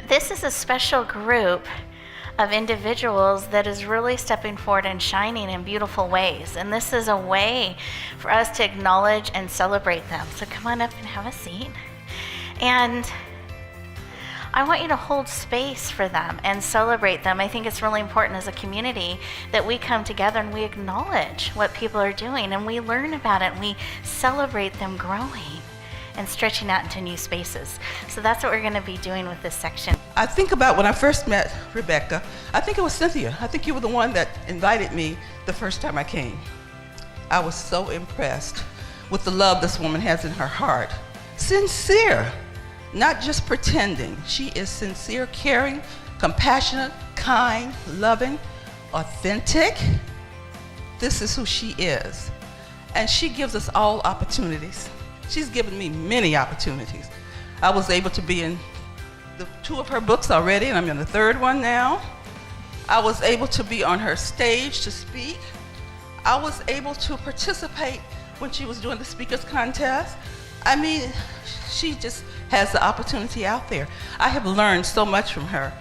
this is a special group of individuals that is really stepping forward and shining in beautiful ways. And this is a way for us to acknowledge and celebrate them. So come on up and have a seat. And I want you to hold space for them and celebrate them. I think it's really important as a community that we come together and we acknowledge what people are doing and we learn about it and we celebrate them growing and stretching out into new spaces. So that's what we're going to be doing with this section. I think about when I first met Rebecca, I think it was Cynthia. I think you were the one that invited me the first time I came. I was so impressed with the love this woman has in her heart. Sincere, not just pretending. She is sincere, caring, compassionate, kind, loving, authentic. This is who she is. And she gives us all opportunities. She's given me many opportunities. I was able to be in 2 of her books already, and I'm in the 3rd one now. I was able to be on her stage to speak. I was able to participate when she was doing the speakers contest. I mean, she just has the opportunity out there. I have learned so much from her.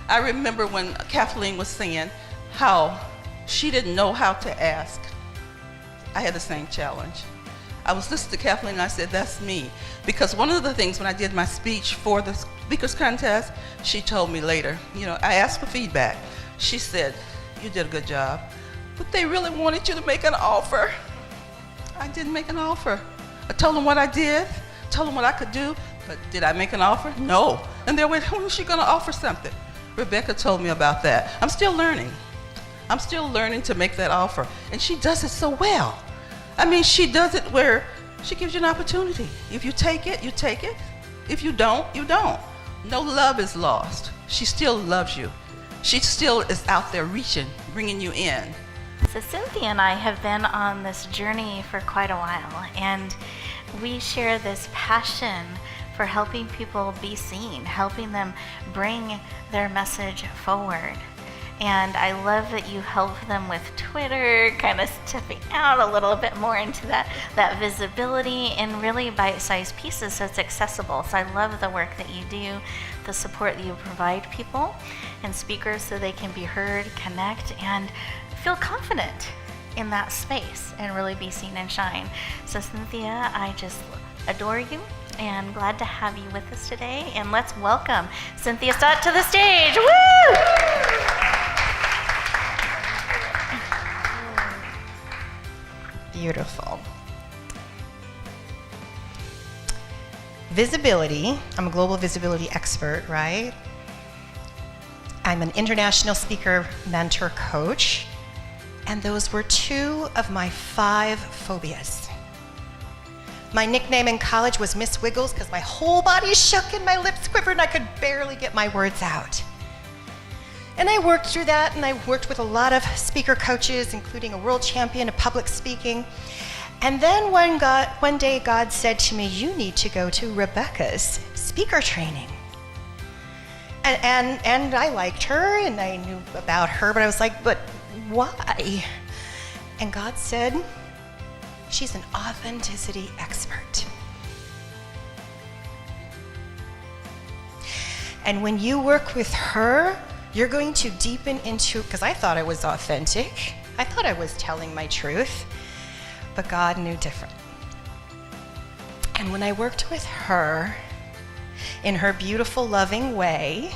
I remember when Kathleen was saying how she didn't know how to ask. I had the same challenge. I was listening to Kathleen and I said, that's me. Because one of the things when I did my speech for the speakers contest, she told me later, I asked for feedback. She said, you did a good job, but they really wanted you to make an offer. I didn't make an offer. I told them what I did, told them what I could do, but did I make an offer? No. And they went, when was she gonna offer something? Rebecca told me about that. I'm still learning. I'm still learning to make that offer. And she does it so well. I mean, she does it where she gives you an opportunity. If you take it, you take it. If you don't, you don't. No love is lost. She still loves you. She still is out there reaching, bringing you in. So Cynthia and I have been on this journey for quite a while, and we share this passion for helping people be seen, helping them bring their message forward. And I love that you help them with Twitter, kind of stepping out a little bit more into that visibility in really bite-sized pieces so it's accessible. So I love the work that you do, the support that you provide people and speakers so they can be heard, connect, and feel confident in that space and really be seen and shine. So Cynthia, I just adore you and glad to have you with us today. And let's welcome Cynthia Stott to the stage. Woo! Beautiful. Visibility, I'm a global visibility expert, right? I'm an international speaker, mentor, coach, and those were 2 of my 5 phobias. My nickname in college was Miss Wiggles because my whole body shook and my lips quivered and I could barely get my words out. And I worked through that, and I worked with a lot of speaker coaches, including a world champion of public speaking. And then one day God said to me, you need to go to Rebecca's speaker training. And I liked her, and I knew about her, but I was like, but why? And God said, she's an authenticity expert. And when you work with her, you're going to deepen into, because I thought I was authentic. I thought I was telling my truth, but God knew different. And when I worked with her, in her beautiful, loving way,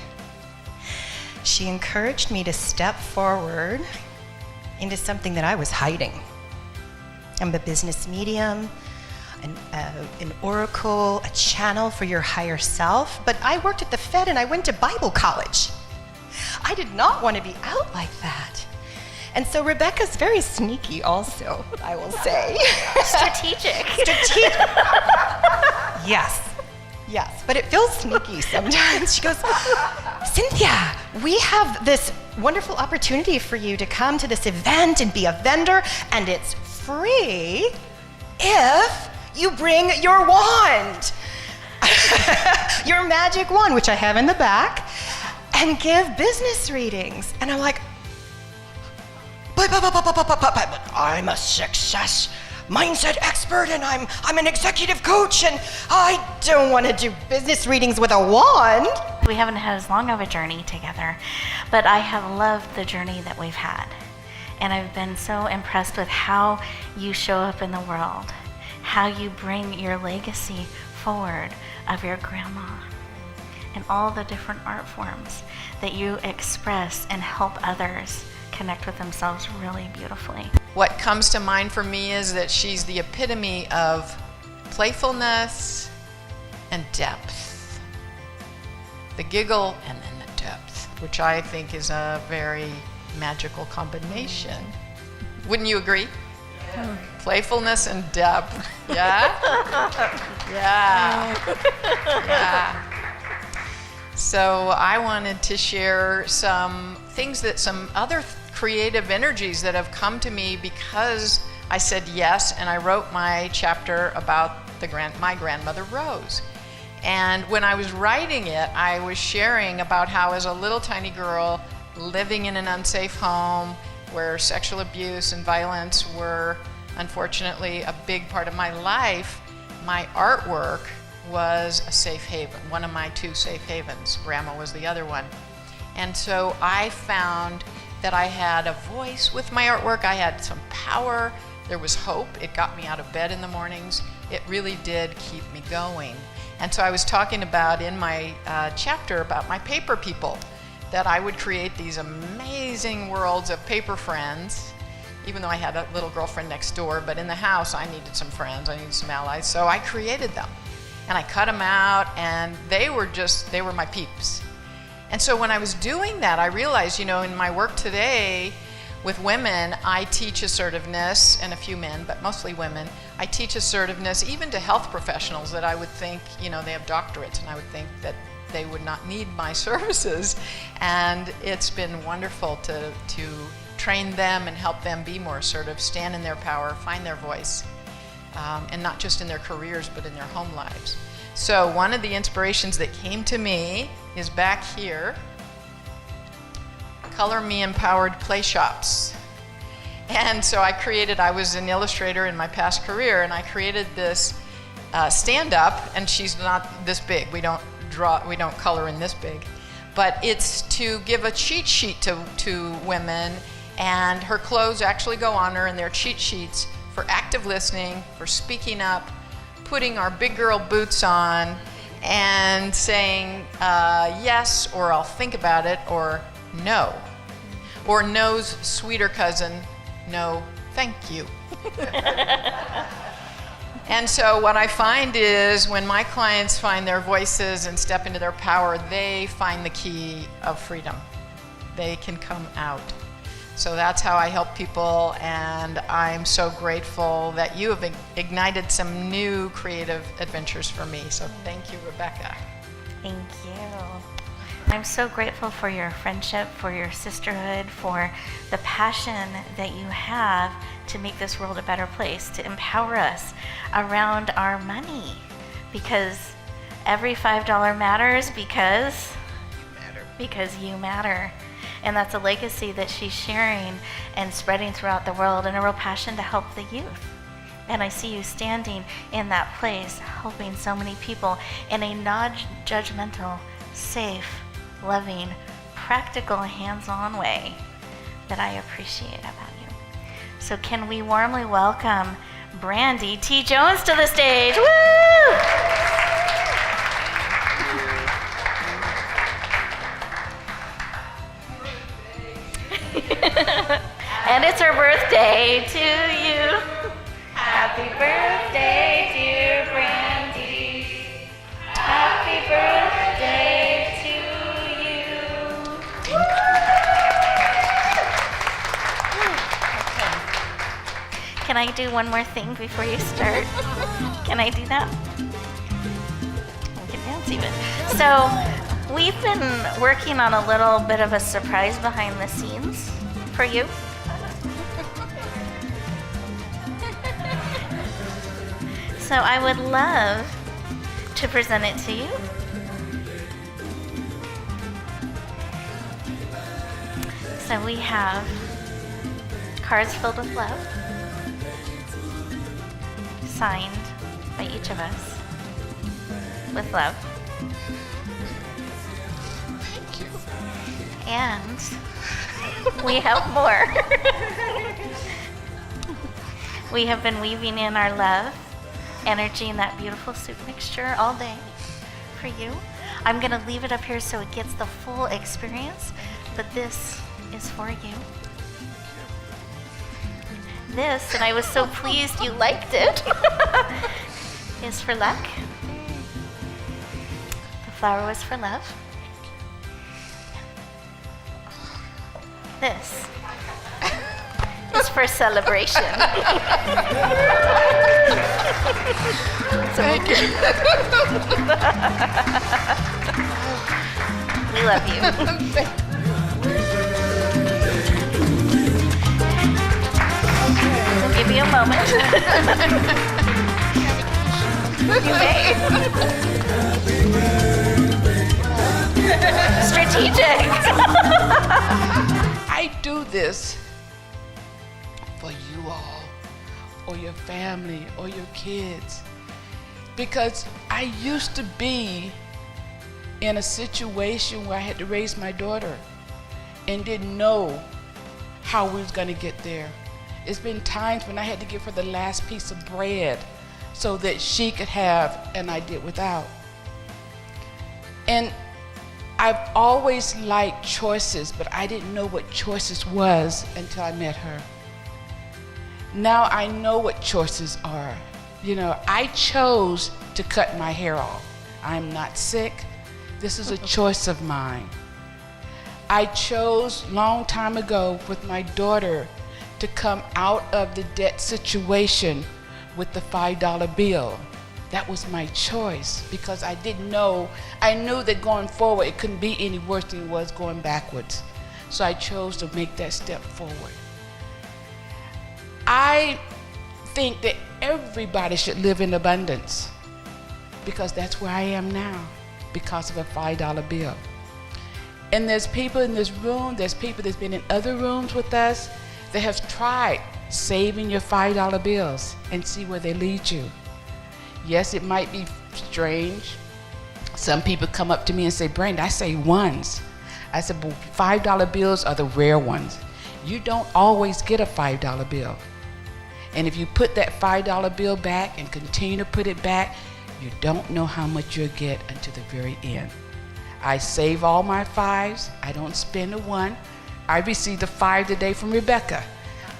she encouraged me to step forward into something that I was hiding. I'm a business medium, an oracle, a channel for your higher self, but I worked at the Fed and I went to Bible college. I did not want to be out like that. And so Rebecca's very sneaky also, I will say. Strategic. Yes, but it feels sneaky sometimes. She goes, Cynthia, we have this wonderful opportunity for you to come to this event and be a vendor, and it's free if you bring your wand, your magic wand, which I have in the back, and give business readings. And I'm like, but I'm a success mindset expert and I'm an executive coach and I don't want to do business readings with a wand. We haven't had as long of a journey together, but I have loved the journey that we've had. And I've been so impressed with how you show up in the world, how you bring your legacy forward of your grandma and all the different art forms that you express and help others connect with themselves really beautifully. What comes to mind for me is that she's the epitome of playfulness and depth. The giggle and then the depth, which I think is a very magical combination. Wouldn't you agree? Yeah. Playfulness and depth. Yeah? Yeah. Yeah. So I wanted to share some things that some other creative energies that have come to me because I said yes, and I wrote my chapter about my grandmother Rose. And when I was writing it, I was sharing about how as a little tiny girl living in an unsafe home where sexual abuse and violence were unfortunately a big part of my life, my artwork was a safe haven, one of my 2 safe havens. Grandma was the other one. And so I found that I had a voice with my artwork. I had some power. There was hope. It got me out of bed in the mornings. It really did keep me going. And so I was talking about in my chapter about my paper people, that I would create these amazing worlds of paper friends, even though I had a little girlfriend next door, but in the house I needed some friends, I needed some allies, so I created them. And I cut them out, and they were my peeps. And so when I was doing that, I realized, in my work today with women, I teach assertiveness, and a few men, but mostly women. I teach assertiveness even to health professionals that I would think, they have doctorates, and I would think that they would not need my services. And it's been wonderful to train them and help them be more assertive, stand in their power, find their voice, and not just in their careers, but in their home lives. So one of the inspirations that came to me is back here, Color Me Empowered Play Shops. And so I was an illustrator in my past career, and I created this stand-up, and she's not this big. We don't color in this big. But it's to give a cheat sheet to women, and her clothes actually go on her, and they're cheat sheets for active listening, for speaking up, putting our big girl boots on, and saying yes, or I'll think about it, or no. Or no's sweeter cousin, no, thank you. And so what I find is when my clients find their voices and step into their power, they find the key of freedom. They can come out. So that's how I help people, and I'm so grateful that you have ignited some new creative adventures for me. So thank you, Rebecca. Thank you. I'm so grateful for your friendship, for your sisterhood, for the passion that you have to make this world a better place, to empower us around our money. Because every $5 matters because you matter. And that's a legacy that she's sharing and spreading throughout the world, and a real passion to help the youth. And I see you standing in that place, helping so many people in a non-judgmental, safe, loving, practical, hands-on way that I appreciate about you. So can we warmly welcome Brandy T Jones to the stage? Woo! And it's her birthday to you. Happy birthday, dear Brandy. Happy birthday to you. Can I do one more thing before you start? Can I do that? I'll get fancy with it. So we've been working on a little bit of a surprise behind the scenes for you. So I would love to present it to you. So we have cards filled with love. signed by each of us with love. Thank you. And we have more. We have been weaving in our love energy in that beautiful soup mixture all day for you. I'm going to leave it up here so it gets the full experience, but this is for you. This, and I was so pleased you liked it, is for luck. The flower was for love. This is for celebration. Thank you. We love you. We'll give you a moment. You may. Strategic. I do this for you all, or your family, or your kids, because I used to be in a situation where I had to raise my daughter and didn't know how we was going to get there. It's been times when I had to give her the last piece of bread so that she could have and I did without. And I've always liked choices, but I didn't know what choices was until I met her. Now I know what choices are. You know, I chose to cut my hair off. I'm not sick. This is a choice of mine. I chose long time ago with my daughter to come out of the debt situation with the $5 bill. That was my choice because I didn't know, I knew that going forward it couldn't be any worse than it was going backwards. So I chose to make that step forward. I think that everybody should live in abundance because that's where I am now because of a $5 bill. And there's people in this room, there's people that's been in other rooms with us that have tried saving your $5 bills and see where they lead you. Yes, it might be strange. Some people come up to me and say, Brandy, I say ones. I said, but $5 bills are the rare ones. You don't always get a $5 bill. And if you put that $5 bill back and continue to put it back, you don't know how much you'll get until the very end. I save all my fives. I don't spend a one. I received a $5 today from Rebecca.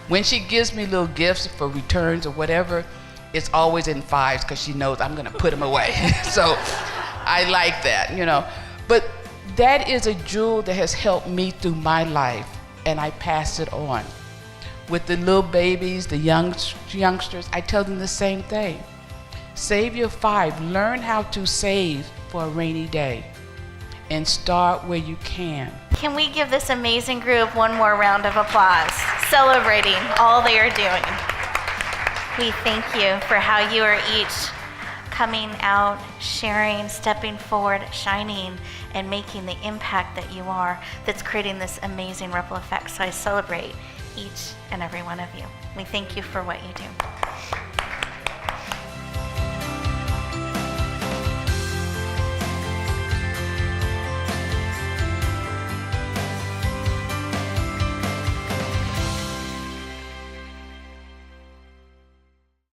When she gives me little gifts for returns or whatever, it's always in fives because she knows I'm gonna put them away. So I like that, you know. But that is a jewel that has helped me through my life, and I pass it on. With the little babies, the youngsters, I tell them the same thing. Save your five. Learn how to save for a rainy day and start where you can. Can we give this amazing group one more round of applause, celebrating all they are doing? We thank you for how you are each coming out, sharing, stepping forward, shining, and making the impact that you are that's creating this amazing ripple effect. So I celebrate each and every one of you. We thank you for what you do.